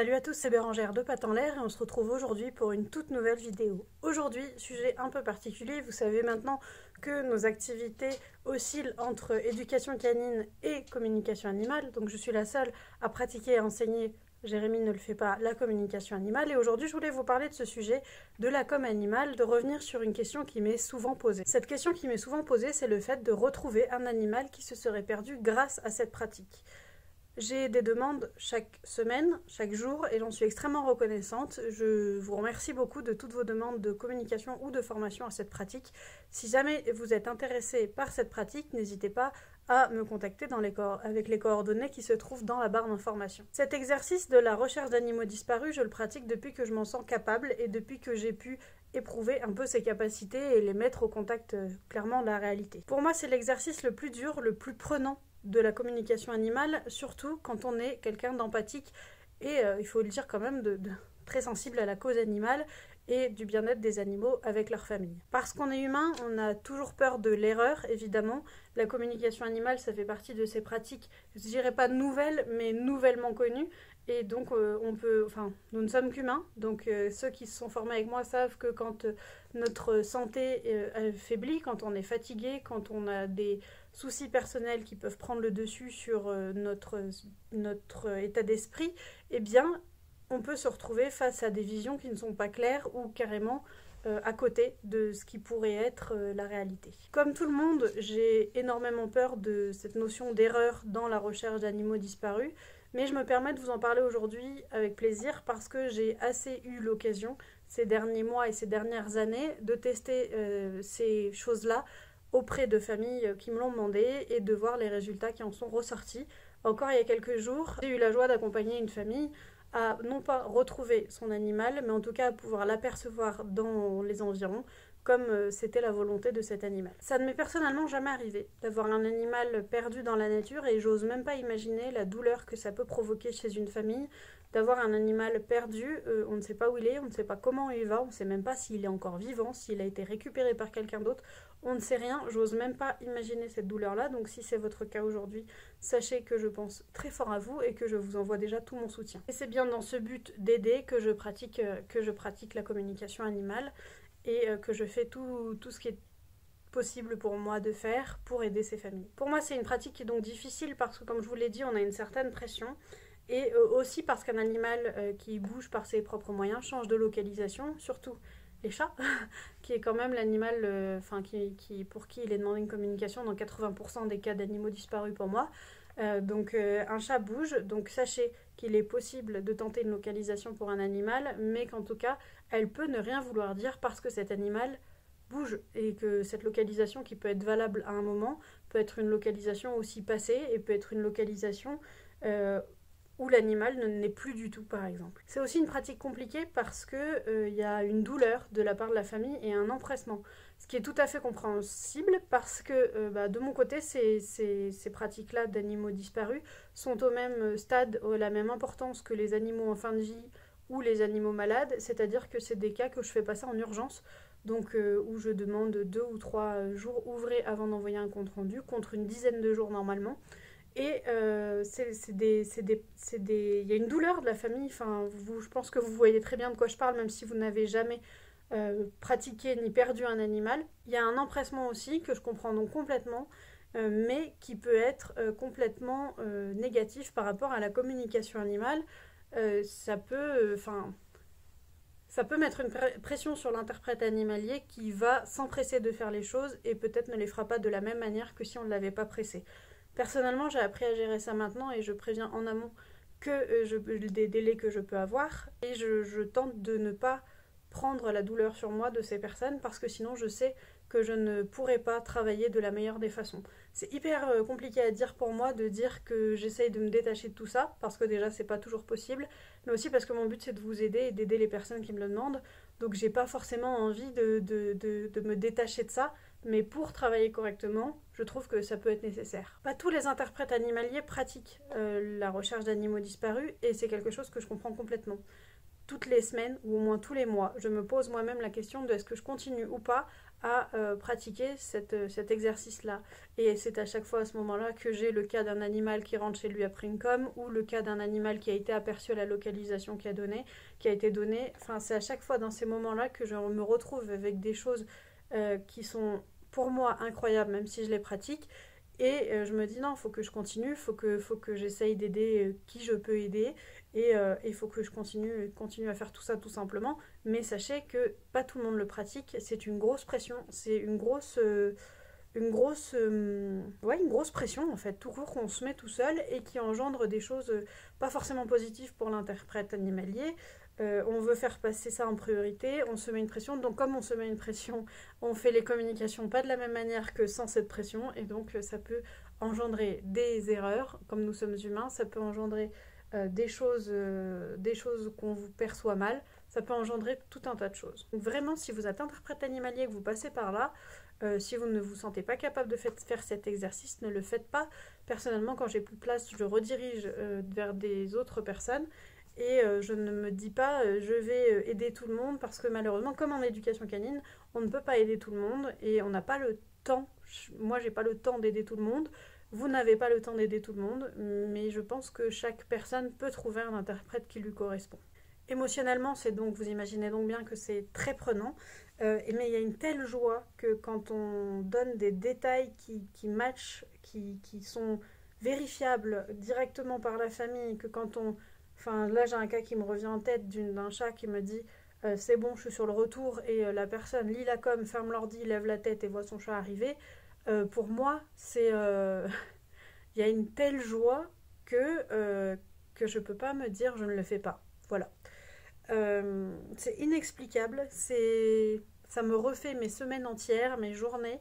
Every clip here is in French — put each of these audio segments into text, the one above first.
Salut à tous, c'est Bérangère de Pattes en l'air et on se retrouve aujourd'hui pour une toute nouvelle vidéo. Aujourd'hui, sujet un peu particulier, vous savez maintenant que nos activités oscillent entre éducation canine et communication animale, donc je suis la seule à pratiquer et à enseigner, Jérémy ne le fait pas, la communication animale, et aujourd'hui je voulais vous parler de ce sujet, de la com animale, de revenir sur une question qui m'est souvent posée. Cette question qui m'est souvent posée, c'est le fait de retrouver un animal qui se serait perdu grâce à cette pratique. J'ai des demandes chaque semaine, chaque jour, et j'en suis extrêmement reconnaissante. Je vous remercie beaucoup de toutes vos demandes de communication ou de formation à cette pratique. Si jamais vous êtes intéressé par cette pratique, n'hésitez pas à me contacter avec les coordonnées qui se trouvent dans la barre d'information. Cet exercice de la recherche d'animaux disparus, je le pratique depuis que je m'en sens capable et depuis que j'ai pu éprouver un peu ses capacités et les mettre au contact clairement de la réalité. Pour moi, c'est l'exercice le plus dur, le plus prenant de la communication animale, surtout quand on est quelqu'un d'empathique et, il faut le dire quand même, de très sensible à la cause animale et du bien-être des animaux avec leur famille. Parce qu'on est humain, on a toujours peur de l'erreur, évidemment. La communication animale, ça fait partie de ces pratiques, je dirais pas nouvelles, mais nouvellement connues. Et donc, nous ne sommes qu'humains. Donc, ceux qui se sont formés avec moi savent que quand notre santé faiblit, quand on est fatigué, quand on a des soucis personnels qui peuvent prendre le dessus sur notre état d'esprit, eh bien, on peut se retrouver face à des visions qui ne sont pas claires ou carrément à côté de ce qui pourrait être la réalité. Comme tout le monde, j'ai énormément peur de cette notion d'erreur dans la recherche d'animaux disparus, mais je me permets de vous en parler aujourd'hui avec plaisir parce que j'ai assez eu l'occasion ces derniers mois et ces dernières années de tester ces choses-là auprès de familles qui me l'ont demandé et de voir les résultats qui en sont ressortis. Encore il y a quelques jours, j'ai eu la joie d'accompagner une famille à non pas retrouver son animal, mais en tout cas à pouvoir l'apercevoir dans les environs, comme c'était la volonté de cet animal. Ça ne m'est personnellement jamais arrivé d'avoir un animal perdu dans la nature et j'ose même pas imaginer la douleur que ça peut provoquer chez une famille d'avoir un animal perdu, on ne sait pas où il est, on ne sait pas comment il va, on ne sait même pas s'il est encore vivant, s'il a été récupéré par quelqu'un d'autre, on ne sait rien, j'ose même pas imaginer cette douleur-là, donc si c'est votre cas aujourd'hui, sachez que je pense très fort à vous et que je vous envoie déjà tout mon soutien. Et c'est bien dans ce but d'aider que je pratique la communication animale et que je fais tout ce qui est possible pour moi de faire pour aider ces familles. Pour moi, c'est une pratique qui est donc difficile parce que, comme je vous l'ai dit, on a une certaine pression et aussi parce qu'un animal qui bouge par ses propres moyens change de localisation, surtout les chats, qui est quand même l'animal pour qui il est demandé une communication dans 80% des cas d'animaux disparus pour moi. Un chat bouge, donc sachez qu'il est possible de tenter une localisation pour un animal, mais qu'en tout cas, elle peut ne rien vouloir dire parce que cet animal bouge et que cette localisation qui peut être valable à un moment peut être une localisation aussi passée et peut être une localisation où l'animal ne l'est plus du tout, par exemple. C'est aussi une pratique compliquée parce que y a une douleur de la part de la famille et un empressement, ce qui est tout à fait compréhensible parce que de mon côté, ces pratiques-là d'animaux disparus sont au même stade, à la même importance que les animaux en fin de vie ou les animaux malades, c'est-à-dire que c'est des cas que je fais passer en urgence, donc où je demande 2 ou 3 jours ouvrés avant d'envoyer un compte-rendu, contre une dizaine de jours normalement. Et il y a une douleur de la famille, je pense que vous voyez très bien de quoi je parle, même si vous n'avez jamais pratiqué ni perdu un animal. Il y a un empressement aussi, que je comprends donc complètement, mais qui peut être complètement négatif par rapport à la communication animale. Ça peut mettre une pression sur l'interprète animalier qui va s'empresser de faire les choses et peut-être ne les fera pas de la même manière que si on ne l'avait pas pressé. Personnellement, j'ai appris à gérer ça maintenant et je préviens en amont des délais que je peux avoir et je tente de ne pas prendre la douleur sur moi de ces personnes parce que sinon je sais que je ne pourrai pas travailler de la meilleure des façons. C'est hyper compliqué à dire pour moi de dire que j'essaye de me détacher de tout ça parce que déjà c'est pas toujours possible, mais aussi parce que mon but c'est de vous aider et d'aider les personnes qui me le demandent, donc j'ai pas forcément envie de me détacher de ça. Mais pour travailler correctement, je trouve que ça peut être nécessaire. Pas tous les interprètes animaliers pratiquent la recherche d'animaux disparus et c'est quelque chose que je comprends complètement. Toutes les semaines ou au moins tous les mois, je me pose moi-même la question de est-ce que je continue ou pas à pratiquer cet exercice-là. Et c'est à chaque fois à ce moment-là que j'ai le cas d'un animal qui rentre chez lui après une com, ou le cas d'un animal qui a été aperçu à la localisation qui a été donnée. Enfin, c'est à chaque fois dans ces moments-là que je me retrouve avec des choses qui sont pour moi incroyables, même si je les pratique. Et je me dis non, il faut que je continue, faut que j'essaye d'aider qui je peux aider. Et il faut que je continue à faire tout ça tout simplement. Mais sachez que pas tout le monde le pratique, c'est une grosse pression, c'est une grosse pression en fait, tout court qu'on se met tout seul et qui engendre des choses pas forcément positives pour l'interprète animalier. On veut faire passer ça en priorité, on se met une pression, donc comme on se met une pression, on fait les communications pas de la même manière que sans cette pression, et donc ça peut engendrer des erreurs, comme nous sommes humains, ça peut engendrer des choses qu'on vous perçoit mal, ça peut engendrer tout un tas de choses. Donc vraiment, si vous êtes interprète animalier et que vous passez par là, si vous ne vous sentez pas capable de faire cet exercice, ne le faites pas. Personnellement, quand j'ai plus de place, je redirige vers des autres personnes et je ne me dis pas je vais aider tout le monde, parce que malheureusement, comme en éducation canine, on ne peut pas aider tout le monde et on n'a pas le temps. Moi, j'ai pas le temps d'aider tout le monde. Vous n'avez pas le temps d'aider tout le monde, mais je pense que chaque personne peut trouver un interprète qui lui correspond. Émotionnellement, c'est donc, vous imaginez donc bien que c'est très prenant, mais il y a une telle joie que quand on donne des détails qui matchent, qui sont vérifiables directement par la famille, que quand on... Enfin, là, j'ai un cas qui me revient en tête d'un chat qui me dit c'est bon, je suis sur le retour, et la personne lit la com, ferme l'ordi, lève la tête et voit son chat arriver. Pour moi, c'est... Il y a une telle joie que je peux pas me dire je ne le fais pas. Voilà. C'est inexplicable, ça me refait mes semaines entières, mes journées.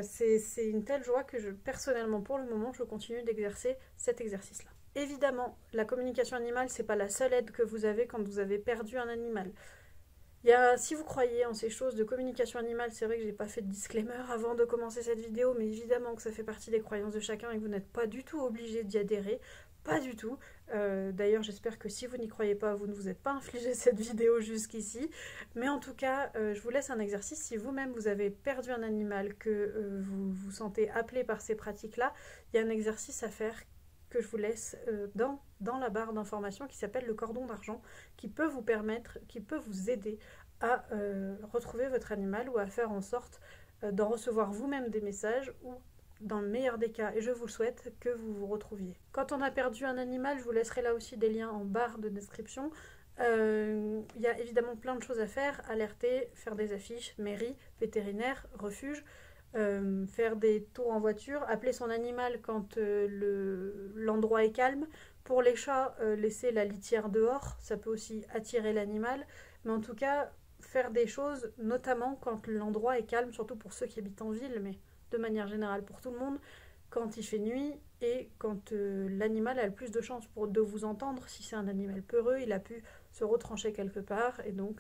C'est une telle joie que personnellement, pour le moment, je continue d'exercer cet exercice-là. Évidemment, la communication animale, c'est pas la seule aide que vous avez quand vous avez perdu un animal. Si vous croyez en ces choses de communication animale, c'est vrai que j'ai pas fait de disclaimer avant de commencer cette vidéo, mais évidemment que ça fait partie des croyances de chacun et que vous n'êtes pas du tout obligé d'y adhérer. Pas du tout. D'ailleurs, j'espère que si vous n'y croyez pas, vous ne vous êtes pas infligé cette vidéo jusqu'ici. Mais en tout cas, je vous laisse un exercice. Si vous-même vous avez perdu un animal, que vous vous sentez appelé par ces pratiques-là, il y a un exercice à faire que je vous laisse dans la barre d'informations qui s'appelle le cordon d'argent, qui peut vous permettre, qui peut vous aider à retrouver votre animal ou à faire en sorte d'en recevoir vous-même des messages, ou dans le meilleur des cas, et je vous le souhaite, que vous vous retrouviez. Quand on a perdu un animal, je vous laisserai là aussi des liens en barre de description. Il y a évidemment plein de choses à faire: alerter, faire des affiches, mairie, vétérinaire, refuge, faire des tours en voiture, appeler son animal quand l'endroit est calme. Pour les chats, laisser la litière dehors, ça peut aussi attirer l'animal, mais en tout cas, faire des choses, notamment quand l'endroit est calme, surtout pour ceux qui habitent en ville, mais de manière générale pour tout le monde, quand il fait nuit et quand l'animal a le plus de chances de vous entendre. Si c'est un animal peureux, il a pu se retrancher quelque part, et donc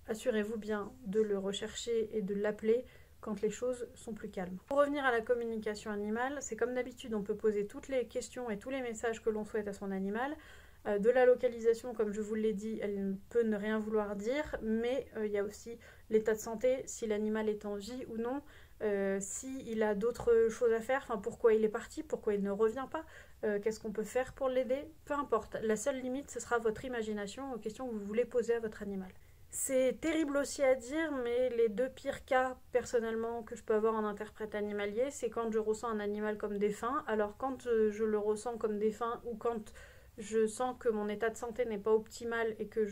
assurez-vous bien de le rechercher et de l'appeler quand les choses sont plus calmes. Pour revenir à la communication animale, c'est comme d'habitude, on peut poser toutes les questions et tous les messages que l'on souhaite à son animal. De la localisation, comme je vous l'ai dit, elle peut ne rien vouloir dire, mais il y a aussi l'état de santé, si l'animal est en vie ou non, s'il a d'autres choses à faire, enfin pourquoi il est parti, pourquoi il ne revient pas, qu'est-ce qu'on peut faire pour l'aider, peu importe. La seule limite, ce sera votre imagination aux questions que vous voulez poser à votre animal. C'est terrible aussi à dire, mais les deux pires cas, personnellement, que je peux avoir en interprète animalier, c'est quand je ressens un animal comme défunt. Alors quand je le ressens comme défunt, ou quand je sens que mon état de santé n'est pas optimal et que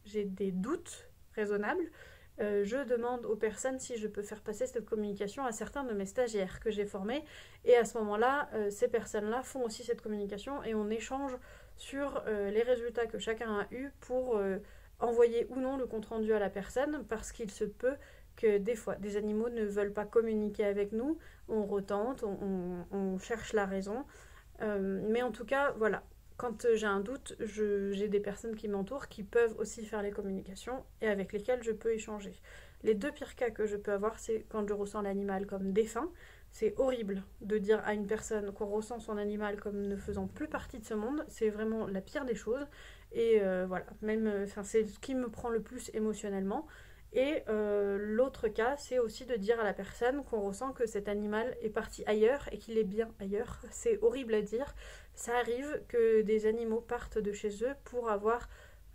j'ai des doutes raisonnables, je demande aux personnes si je peux faire passer cette communication à certains de mes stagiaires que j'ai formés. Et à ce moment-là, ces personnes-là font aussi cette communication et on échange sur les résultats que chacun a eus pour envoyer ou non le compte-rendu à la personne, parce qu'il se peut que des fois, des animaux ne veulent pas communiquer avec nous. On retente, on cherche la raison. Mais en tout cas, voilà, quand j'ai un doute, j'ai des personnes qui m'entourent qui peuvent aussi faire les communications et avec lesquelles je peux échanger. Les deux pires cas que je peux avoir, c'est quand je ressens l'animal comme défunt. C'est horrible de dire à une personne qu'on ressent son animal comme ne faisant plus partie de ce monde. C'est vraiment la pire des choses. Et voilà, même, c'est ce qui me prend le plus émotionnellement. Et l'autre cas, c'est aussi de dire à la personne qu'on ressent que cet animal est parti ailleurs et qu'il est bien ailleurs. C'est horrible à dire. Ça arrive que des animaux partent de chez eux pour avoir,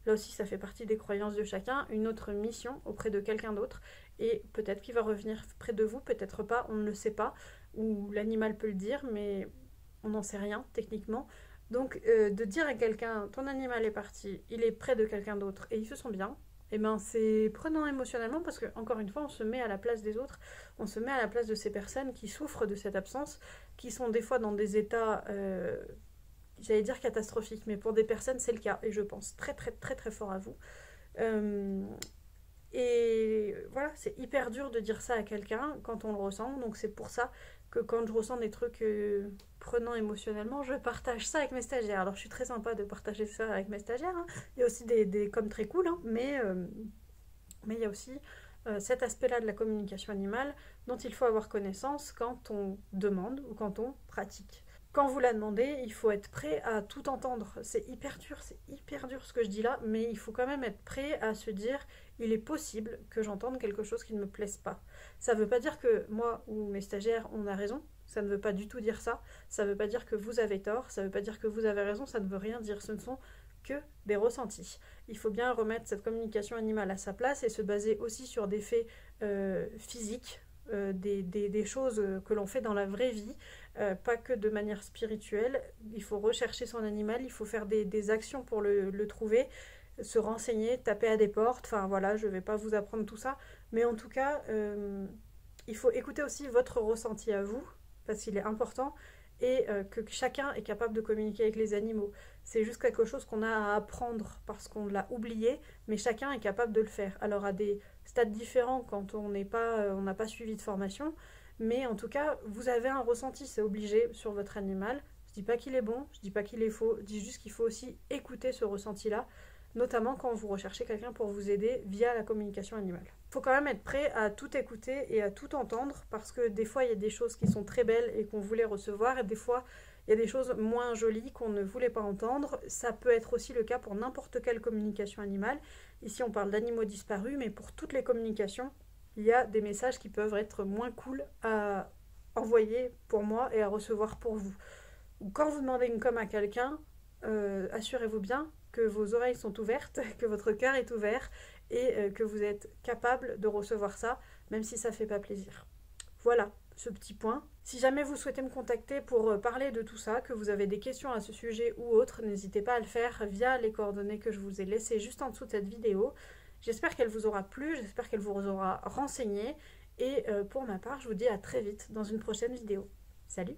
là aussi ça fait partie des croyances de chacun, une autre mission auprès de quelqu'un d'autre. Et peut-être qu'il va revenir près de vous, peut-être pas, on ne le sait pas. Ou l'animal peut le dire, mais on n'en sait rien techniquement. Donc de dire à quelqu'un, ton animal est parti, il est près de quelqu'un d'autre et il se sent bien, eh ben c'est prenant émotionnellement parce que, encore une fois, on se met à la place des autres, on se met à la place de ces personnes qui souffrent de cette absence, qui sont des fois dans des états, j'allais dire catastrophiques, mais pour des personnes c'est le cas, et je pense très très très très fort à vous. Euh, et voilà, c'est hyper dur de dire ça à quelqu'un quand on le ressent, donc c'est pour ça que quand je ressens des trucs prenants émotionnellement, je partage ça avec mes stagiaires. Alors je suis très sympa de partager ça avec mes stagiaires, hein. Il y a aussi des coms très cool, hein, mais il y a aussi cet aspect-là de la communication animale dont il faut avoir connaissance quand on demande ou quand on pratique. Quand vous la demandez, il faut être prêt à tout entendre. C'est hyper dur ce que je dis là, mais il faut quand même être prêt à se dire il est possible que j'entende quelque chose qui ne me plaise pas. Ça ne veut pas dire que moi ou mes stagiaires, on a raison. Ça ne veut pas du tout dire ça. Ça ne veut pas dire que vous avez tort. Ça ne veut pas dire que vous avez raison. Ça ne veut rien dire. Ce ne sont que des ressentis. Il faut bien remettre cette communication animale à sa place et se baser aussi sur des faits physiques, des choses que l'on fait dans la vraie vie, pas que de manière spirituelle. Il faut rechercher son animal, il faut faire des actions pour le trouver, se renseigner, taper à des portes, enfin voilà, je ne vais pas vous apprendre tout ça, mais en tout cas, il faut écouter aussi votre ressenti à vous, parce qu'il est important, et que chacun est capable de communiquer avec les animaux. C'est juste quelque chose qu'on a à apprendre parce qu'on l'a oublié, mais chacun est capable de le faire. Alors à des stades différents quand on n'a pas suivi de formation, mais en tout cas, vous avez un ressenti, c'est obligé sur votre animal. Je dis pas qu'il est bon, je dis pas qu'il est faux, je dis juste qu'il faut aussi écouter ce ressenti-là, notamment quand vous recherchez quelqu'un pour vous aider via la communication animale. Il faut quand même être prêt à tout écouter et à tout entendre parce que des fois il y a des choses qui sont très belles et qu'on voulait recevoir et des fois il y a des choses moins jolies qu'on ne voulait pas entendre. Ça peut être aussi le cas pour n'importe quelle communication animale. Ici on parle d'animaux disparus, mais pour toutes les communications, il y a des messages qui peuvent être moins cool à envoyer pour moi et à recevoir pour vous. Quand vous demandez une com à quelqu'un, assurez-vous bien que vos oreilles sont ouvertes, que votre cœur est ouvert et que vous êtes capable de recevoir ça, même si ça ne fait pas plaisir. Voilà ce petit point. Si jamais vous souhaitez me contacter pour parler de tout ça, que vous avez des questions à ce sujet ou autre, n'hésitez pas à le faire via les coordonnées que je vous ai laissées juste en dessous de cette vidéo. J'espère qu'elle vous aura plu, j'espère qu'elle vous aura renseigné et pour ma part, je vous dis à très vite dans une prochaine vidéo. Salut!